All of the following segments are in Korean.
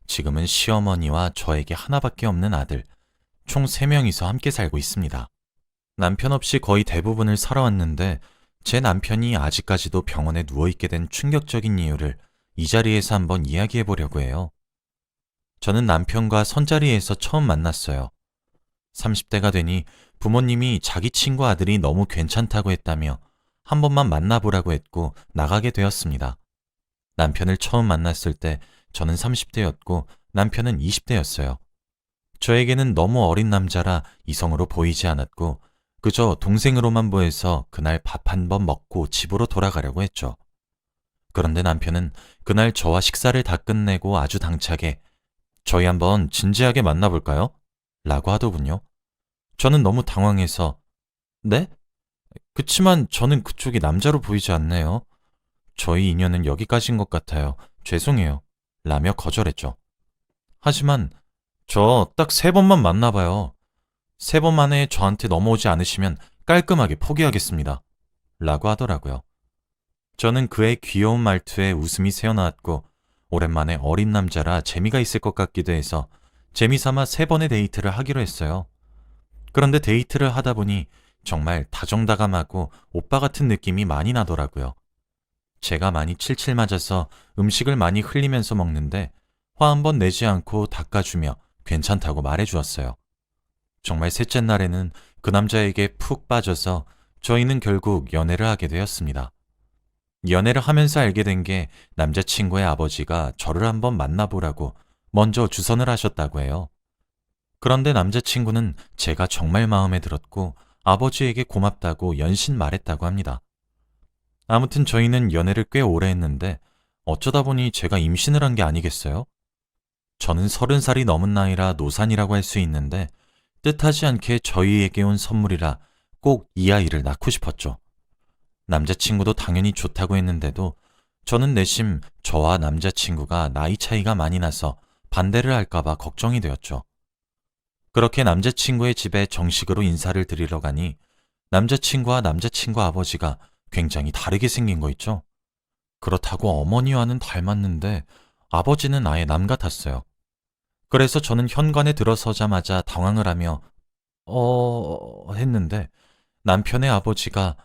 지금은 시어머니와 저에게 하나밖에 없는 아들, 총 3명이서 함께 살고 있습니다. 남편 없이 거의 대부분을 살아왔는데 제 남편이 아직까지도 병원에 누워있게 된 충격적인 이유를 이 자리에서 한번 이야기해 보려고 해요. 저는 남편과 선자리에서 처음 만났어요. 30대가 되니 부모님이 자기 친구 아들이 너무 괜찮다고 했다며 한 번만 만나보라고 했고 나가게 되었습니다. 남편을 처음 만났을 때 저는 30대였고 남편은 20대였어요. 저에게는 너무 어린 남자라 이성으로 보이지 않았고 그저 동생으로만 보여서 그날 밥 한 번 먹고 집으로 돌아가려고 했죠. 그런데 남편은 그날 저와 식사를 다 끝내고 아주 당차게 저희 한번 진지하게 만나볼까요? 라고 하더군요. 저는 너무 당황해서 네? 그치만 저는 그쪽이 남자로 보이지 않네요. 저희 인연은 여기까지인 것 같아요. 죄송해요. 라며 거절했죠. 하지만 저 딱 3번만 만나봐요. 3번 만에 저한테 넘어오지 않으시면 깔끔하게 포기하겠습니다. 라고 하더라고요. 저는 그의 귀여운 말투에 웃음이 새어나왔고 오랜만에 어린 남자라 재미가 있을 것 같기도 해서 재미삼아 3번의 데이트를 하기로 했어요. 그런데 데이트를 하다 보니 정말 다정다감하고 오빠 같은 느낌이 많이 나더라고요. 제가 많이 칠칠 맞아서 음식을 많이 흘리면서 먹는데 화 한 번 내지 않고 닦아주며 괜찮다고 말해주었어요. 정말 셋째 날에는 그 남자에게 푹 빠져서 저희는 결국 연애를 하게 되었습니다. 연애를 하면서 알게 된 게 남자친구의 아버지가 저를 한번 만나보라고 먼저 주선을 하셨다고 해요. 그런데 남자친구는 제가 정말 마음에 들었고 아버지에게 고맙다고 연신 말했다고 합니다. 아무튼 저희는 연애를 꽤 오래 했는데 어쩌다 보니 제가 임신을 한 게 아니겠어요? 저는 30살이 넘은 나이라 노산이라고 할 수 있는데 뜻하지 않게 저희에게 온 선물이라 꼭 이 아이를 낳고 싶었죠. 남자친구도 당연히 좋다고 했는데도 저는 내심 저와 남자친구가 나이 차이가 많이 나서 반대를 할까봐 걱정이 되었죠. 그렇게 남자친구의 집에 정식으로 인사를 드리러 가니 남자친구와 남자친구 아버지가 굉장히 다르게 생긴 거 있죠? 그렇다고 어머니와는 닮았는데 아버지는 아예 남 같았어요. 그래서 저는 현관에 들어서자마자 당황을 하며 했는데 남편의 아버지가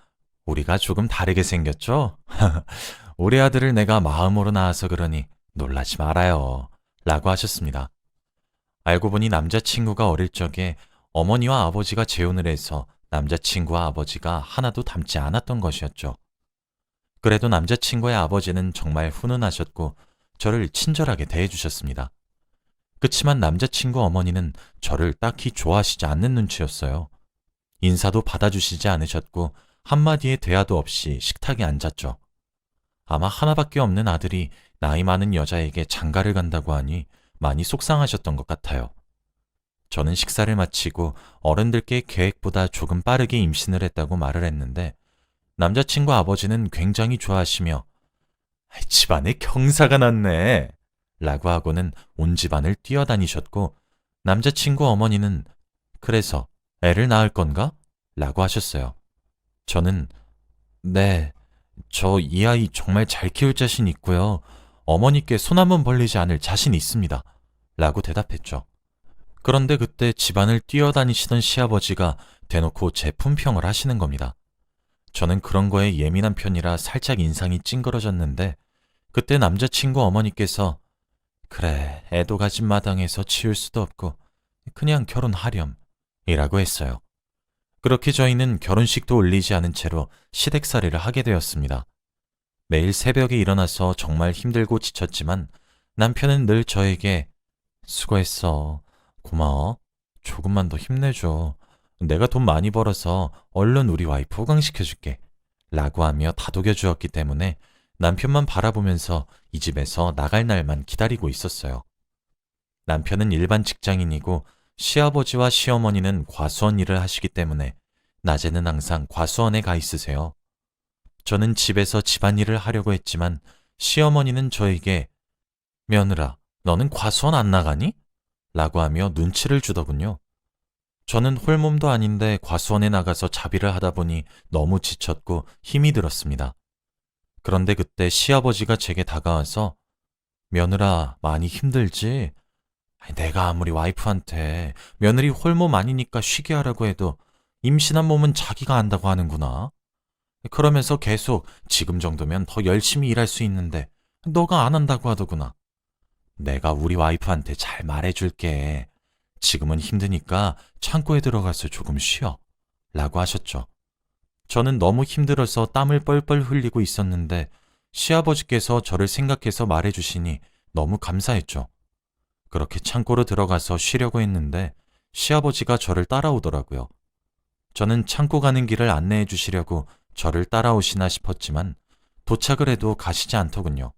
우리가 조금 다르게 생겼죠? 우리 아들을 내가 마음으로 낳아서 그러니 놀라지 말아요. 라고 하셨습니다. 알고 보니 남자친구가 어릴 적에 어머니와 아버지가 재혼을 해서 남자친구와 아버지가 하나도 닮지 않았던 것이었죠. 그래도 남자친구의 아버지는 정말 훈훈하셨고 저를 친절하게 대해주셨습니다. 그치만 남자친구 어머니는 저를 딱히 좋아하시지 않는 눈치였어요. 인사도 받아주시지 않으셨고 한마디의 대화도 없이 식탁에 앉았죠. 아마 하나밖에 없는 아들이 나이 많은 여자에게 장가를 간다고 하니 많이 속상하셨던 것 같아요. 저는 식사를 마치고 어른들께 계획보다 조금 빠르게 임신을 했다고 말을 했는데 남자친구 아버지는 굉장히 좋아하시며 집안에 경사가 났네 라고 하고는 온 집안을 뛰어다니셨고 남자친구 어머니는 그래서 애를 낳을 건가? 라고 하셨어요. 저는 네, 저 이 아이 정말 잘 키울 자신 있고요. 어머니께 손 한번 벌리지 않을 자신 있습니다. 라고 대답했죠. 그런데 그때 집안을 뛰어다니시던 시아버지가 대놓고 제 품평을 하시는 겁니다. 저는 그런 거에 예민한 편이라 살짝 인상이 찡그러졌는데 그때 남자친구 어머니께서 그래, 애도 가진 마당에서 치울 수도 없고 그냥 결혼하렴 이라고 했어요. 그렇게 저희는 결혼식도 올리지 않은 채로 시댁살이를 하게 되었습니다. 매일 새벽에 일어나서 정말 힘들고 지쳤지만 남편은 늘 저에게 수고했어. 고마워. 조금만 더 힘내줘. 내가 돈 많이 벌어서 얼른 우리 와이프 호강시켜줄게. 라고 하며 다독여 주었기 때문에 남편만 바라보면서 이 집에서 나갈 날만 기다리고 있었어요. 남편은 일반 직장인이고 시아버지와 시어머니는 과수원 일을 하시기 때문에 낮에는 항상 과수원에 가 있으세요. 저는 집에서 집안일을 하려고 했지만 시어머니는 저에게 며느라, 너는 과수원 안 나가니? 라고 하며 눈치를 주더군요. 저는 홀몸도 아닌데 과수원에 나가서 자비를 하다 보니 너무 지쳤고 힘이 들었습니다. 그런데 그때 시아버지가 제게 다가와서 며느라, 많이 힘들지? 아니, 내가 아무리 와이프한테 며느리 홀모 많이니까 쉬게 하라고 해도 임신한 몸은 자기가 안다고 하는구나. 그러면서 계속 지금 정도면 더 열심히 일할 수 있는데 너가 안 한다고 하더구나. 내가 우리 와이프한테 잘 말해줄게. 지금은 힘드니까 창고에 들어가서 조금 쉬어. 라고 하셨죠. 저는 너무 힘들어서 땀을 뻘뻘 흘리고 있었는데 시아버지께서 저를 생각해서 말해주시니 너무 감사했죠. 그렇게 창고로 들어가서 쉬려고 했는데 시아버지가 저를 따라오더라고요. 저는 창고 가는 길을 안내해 주시려고 저를 따라오시나 싶었지만 도착을 해도 가시지 않더군요.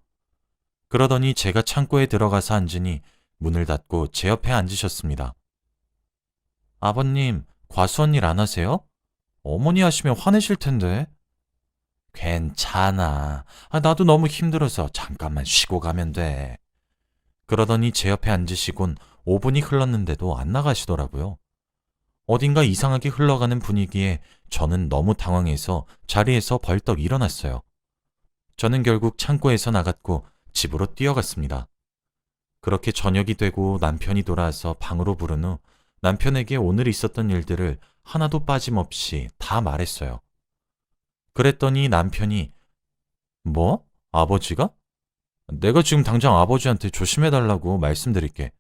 그러더니 제가 창고에 들어가서 앉으니 문을 닫고 제 옆에 앉으셨습니다. 아버님, 과수원 일 안 하세요? 어머니 하시면 화내실 텐데. 괜찮아. 나도 너무 힘들어서 잠깐만 쉬고 가면 돼. 그러더니 제 옆에 앉으시곤 5분이 흘렀는데도 안 나가시더라고요. 어딘가 이상하게 흘러가는 분위기에 저는 너무 당황해서 자리에서 벌떡 일어났어요. 저는 결국 창고에서 나갔고 집으로 뛰어갔습니다. 그렇게 저녁이 되고 남편이 돌아와서 방으로 부른 후 남편에게 오늘 있었던 일들을 하나도 빠짐없이 다 말했어요. 그랬더니 남편이 뭐? 아버지가? 내가 지금 당장 아버지한테 조심해달라고 말씀드릴게.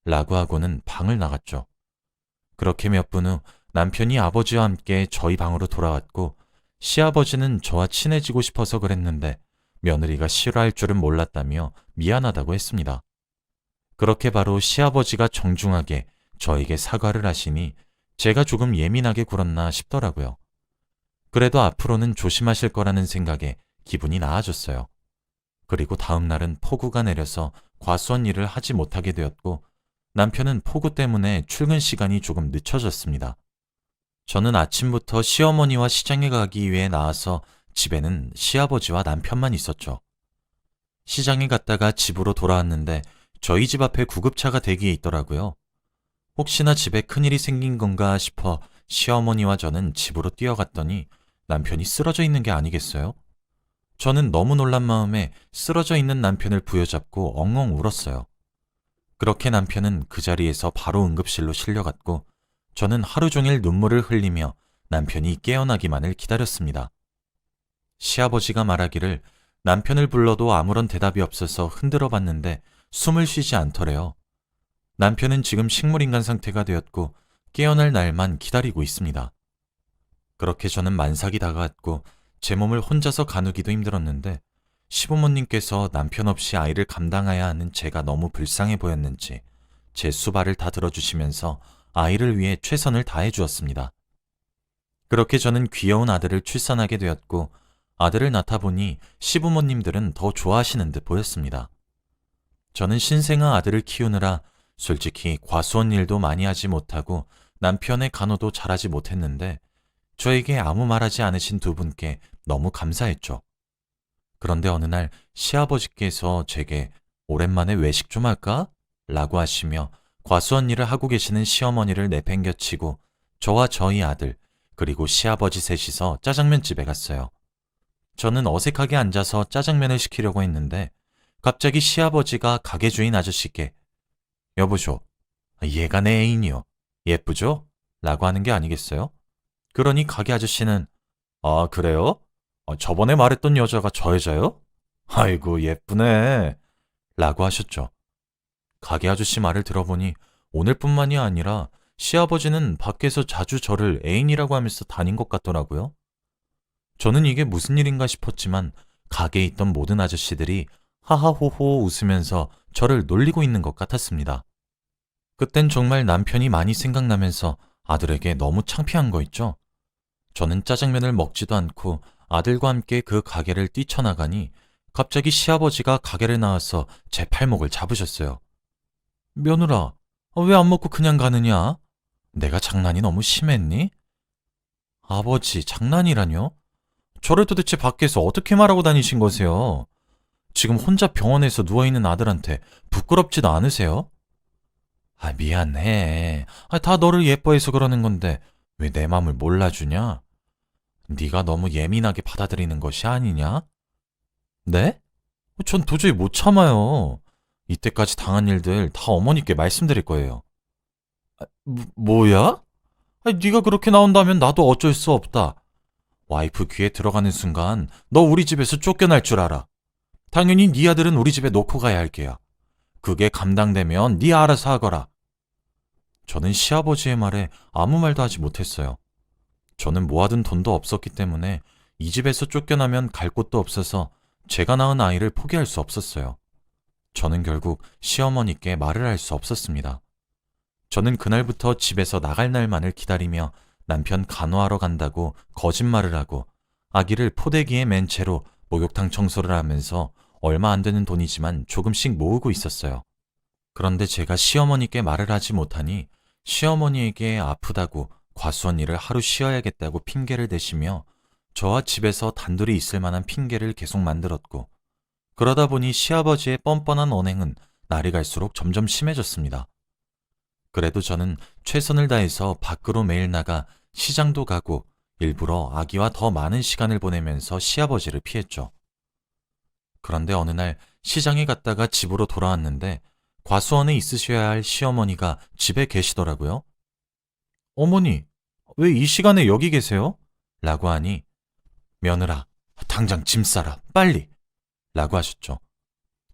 라고 하고는 방을 나갔죠. 그렇게 몇 분 후 남편이 아버지와 함께 저희 방으로 돌아왔고 시아버지는 저와 친해지고 싶어서 그랬는데 며느리가 싫어할 줄은 몰랐다며 미안하다고 했습니다. 그렇게 바로 시아버지가 정중하게 저에게 사과를 하시니 제가 조금 예민하게 굴었나 싶더라고요. 그래도 앞으로는 조심하실 거라는 생각에 기분이 나아졌어요. 그리고 다음 날은 폭우가 내려서 과수원 일을 하지 못하게 되었고 남편은 폭우 때문에 출근 시간이 조금 늦춰졌습니다. 저는 아침부터 시어머니와 시장에 가기 위해 나와서 집에는 시아버지와 남편만 있었죠. 시장에 갔다가 집으로 돌아왔는데 저희 집 앞에 구급차가 대기해 있더라고요. 혹시나 집에 큰일이 생긴 건가 싶어 시어머니와 저는 집으로 뛰어갔더니 남편이 쓰러져 있는 게 아니겠어요? 저는 너무 놀란 마음에 쓰러져 있는 남편을 부여잡고 엉엉 울었어요. 그렇게 남편은 그 자리에서 바로 응급실로 실려갔고 저는 하루 종일 눈물을 흘리며 남편이 깨어나기만을 기다렸습니다. 시아버지가 말하기를 남편을 불러도 아무런 대답이 없어서 흔들어 봤는데 숨을 쉬지 않더래요. 남편은 지금 식물인간 상태가 되었고 깨어날 날만 기다리고 있습니다. 그렇게 저는 만삭이 다가왔고 제 몸을 혼자서 가누기도 힘들었는데 시부모님께서 남편 없이 아이를 감당해야 하는 제가 너무 불쌍해 보였는지 제 수발을 다 들어주시면서 아이를 위해 최선을 다해 주었습니다. 그렇게 저는 귀여운 아들을 출산하게 되었고 아들을 낳다 보니 시부모님들은 더 좋아하시는 듯 보였습니다. 저는 신생아 아들을 키우느라 솔직히 과수원 일도 많이 하지 못하고 남편의 간호도 잘하지 못했는데 저에게 아무 말하지 않으신 두 분께 너무 감사했죠. 그런데 어느 날 시아버지께서 제게 오랜만에 외식 좀 할까? 라고 하시며 과수원 일을 하고 계시는 시어머니를 내팽겨치고 저와 저희 아들 그리고 시아버지 셋이서 짜장면 집에 갔어요. 저는 어색하게 앉아서 짜장면을 시키려고 했는데 갑자기 시아버지가 가게 주인 아저씨께 여보쇼, 얘가 내 애인이요. 예쁘죠? 라고 하는 게 아니겠어요? 그러니 가게 아저씨는 아, 그래요? 저번에 말했던 여자가 저 여자요? 아이고, 예쁘네. 라고 하셨죠. 가게 아저씨 말을 들어보니 오늘뿐만이 아니라 시아버지는 밖에서 자주 저를 애인이라고 하면서 다닌 것 같더라고요. 저는 이게 무슨 일인가 싶었지만 가게에 있던 모든 아저씨들이 하하호호 웃으면서 저를 놀리고 있는 것 같았습니다. 그땐 정말 남편이 많이 생각나면서 아들에게 너무 창피한 거 있죠? 저는 짜장면을 먹지도 않고 아들과 함께 그 가게를 뛰쳐나가니 갑자기 시아버지가 가게를 나와서 제 팔목을 잡으셨어요. 며느라, 왜 안 먹고 그냥 가느냐? 내가 장난이 너무 심했니? 아버지, 장난이라뇨? 저를 도대체 밖에서 어떻게 말하고 다니신 거세요? 지금 혼자 병원에서 누워있는 아들한테 부끄럽지도 않으세요? 미안해. 다 너를 예뻐해서 그러는 건데 왜 내 맘을 몰라주냐? 네가 너무 예민하게 받아들이는 것이 아니냐? 네? 전 도저히 못 참아요. 이때까지 당한 일들 다 어머니께 말씀드릴 거예요. 뭐야? 아니, 네가 그렇게 나온다면 나도 어쩔 수 없다. 와이프 귀에 들어가는 순간 너 우리 집에서 쫓겨날 줄 알아. 당연히 네 아들은 우리 집에 놓고 가야 할 게야. 그게 감당되면 네 알아서 하거라. 저는 시아버지의 말에 아무 말도 하지 못했어요. 저는 모아둔 돈도 없었기 때문에 이 집에서 쫓겨나면 갈 곳도 없어서 제가 낳은 아이를 포기할 수 없었어요. 저는 결국 시어머니께 말을 할 수 없었습니다. 저는 그날부터 집에서 나갈 날만을 기다리며 남편 간호하러 간다고 거짓말을 하고 아기를 포대기에 맨 채로 목욕탕 청소를 하면서 얼마 안 되는 돈이지만 조금씩 모으고 있었어요. 그런데 제가 시어머니께 말을 하지 못하니 시어머니에게 아프다고 과수원 일을 하루 쉬어야겠다고 핑계를 대시며 저와 집에서 단둘이 있을 만한 핑계를 계속 만들었고, 그러다 보니 시아버지의 뻔뻔한 언행은 날이 갈수록 점점 심해졌습니다. 그래도 저는 최선을 다해서 밖으로 매일 나가 시장도 가고 일부러 아기와 더 많은 시간을 보내면서 시아버지를 피했죠. 그런데 어느 날 시장에 갔다가 집으로 돌아왔는데 과수원에 있으셔야 할 시어머니가 집에 계시더라고요. 어머니, 왜 이 시간에 여기 계세요? 라고 하니, 며느라, 당장 짐 싸라, 빨리! 라고 하셨죠.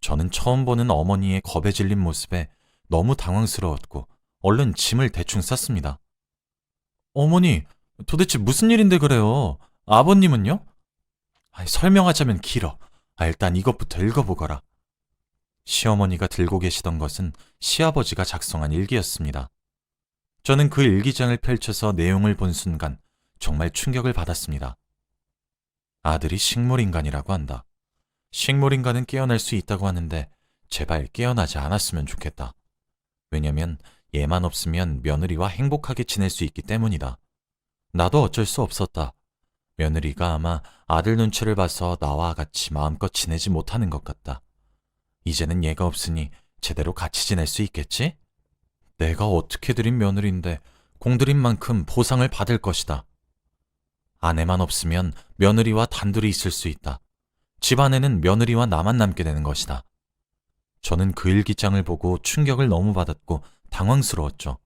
저는 처음 보는 어머니의 겁에 질린 모습에 너무 당황스러웠고 얼른 짐을 대충 쌌습니다. 어머니, 도대체 무슨 일인데 그래요? 아버님은요? 설명하자면 길어. 일단 이것부터 읽어보거라. 시어머니가 들고 계시던 것은 시아버지가 작성한 일기였습니다. 저는 그 일기장을 펼쳐서 내용을 본 순간 정말 충격을 받았습니다. 아들이 식물인간이라고 한다. 식물인간은 깨어날 수 있다고 하는데 제발 깨어나지 않았으면 좋겠다. 왜냐면 얘만 없으면 며느리와 행복하게 지낼 수 있기 때문이다. 나도 어쩔 수 없었다. 며느리가 아마 아들 눈치를 봐서 나와 같이 마음껏 지내지 못하는 것 같다. 이제는 얘가 없으니 제대로 같이 지낼 수 있겠지? 내가 어떻게 들인 며느리인데 공들인 만큼 보상을 받을 것이다. 아내만 없으면 며느리와 단둘이 있을 수 있다. 집안에는 며느리와 나만 남게 되는 것이다. 저는 그 일기장을 보고 충격을 너무 받았고 당황스러웠죠.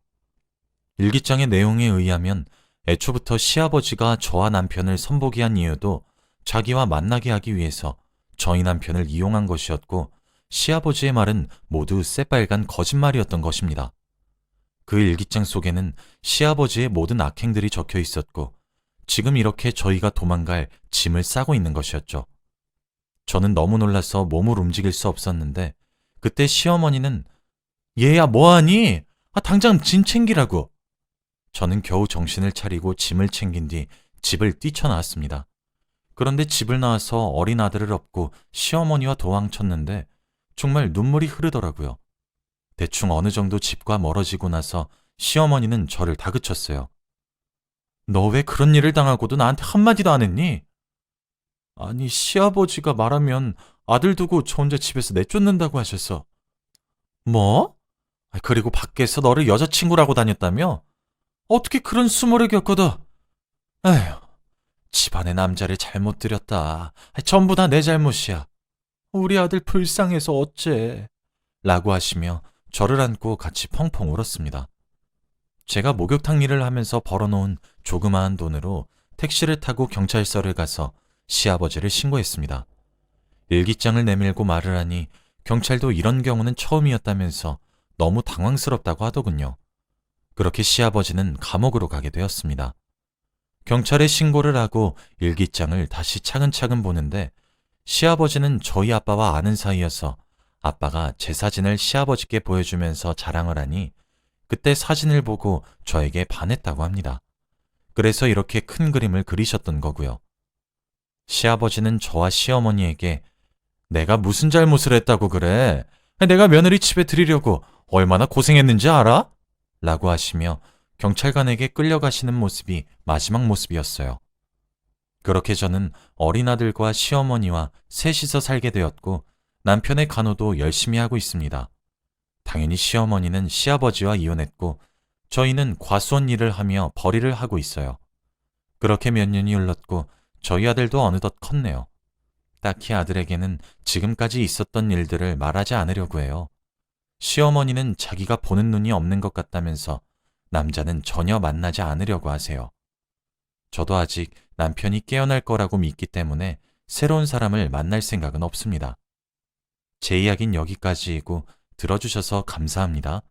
일기장의 내용에 의하면 애초부터 시아버지가 저와 남편을 선보게 한 이유도 자기와 만나게 하기 위해서 저희 남편을 이용한 것이었고, 시아버지의 말은 모두 새빨간 거짓말이었던 것입니다. 그 일기장 속에는 시아버지의 모든 악행들이 적혀 있었고, 지금 이렇게 저희가 도망갈 짐을 싸고 있는 것이었죠. 저는 너무 놀라서 몸을 움직일 수 없었는데 그때 시어머니는 얘야 뭐하니? 당장 짐 챙기라고. 저는 겨우 정신을 차리고 짐을 챙긴 뒤 집을 뛰쳐나왔습니다. 그런데 집을 나와서 어린 아들을 업고 시어머니와 도망쳤는데 정말 눈물이 흐르더라고요. 대충 어느 정도 집과 멀어지고 나서 시어머니는 저를 다그쳤어요. 너 왜 그런 일을 당하고도 나한테 한마디도 안 했니? 아니, 시아버지가 말하면 아들 두고 저 혼자 집에서 내쫓는다고 하셔서. 뭐? 그리고 밖에서 너를 여자친구라고 다녔다며? 어떻게 그런 수모를 겪어도. 에휴, 집안의 남자를 잘못 들였다. 전부 다 내 잘못이야. 우리 아들 불쌍해서 어째. 라고 하시며 저를 안고 같이 펑펑 울었습니다. 제가 목욕탕 일을 하면서 벌어놓은 조그마한 돈으로 택시를 타고 경찰서를 가서 시아버지를 신고했습니다. 일기장을 내밀고 말을 하니 경찰도 이런 경우는 처음이었다면서 너무 당황스럽다고 하더군요. 그렇게 시아버지는 감옥으로 가게 되었습니다. 경찰에 신고를 하고 일기장을 다시 차근차근 보는데 시아버지는 저희 아빠와 아는 사이여서 아빠가 제 사진을 시아버지께 보여주면서 자랑을 하니 그때 사진을 보고 저에게 반했다고 합니다. 그래서 이렇게 큰 그림을 그리셨던 거고요. 시아버지는 저와 시어머니에게 내가 무슨 잘못을 했다고 그래? 내가 며느리 집에 들이려고 얼마나 고생했는지 알아? 라고 하시며 경찰관에게 끌려가시는 모습이 마지막 모습이었어요. 그렇게 저는 어린 아들과 시어머니와 셋이서 살게 되었고 남편의 간호도 열심히 하고 있습니다. 당연히 시어머니는 시아버지와 이혼했고 저희는 과수원 일을 하며 벌이를 하고 있어요. 그렇게 몇 년이 흘렀고 저희 아들도 어느덧 컸네요. 딱히 아들에게는 지금까지 있었던 일들을 말하지 않으려고 해요. 시어머니는 자기가 보는 눈이 없는 것 같다면서 남자는 전혀 만나지 않으려고 하세요. 저도 아직 남편이 깨어날 거라고 믿기 때문에 새로운 사람을 만날 생각은 없습니다. 제 이야기는 여기까지이고 들어주셔서 감사합니다.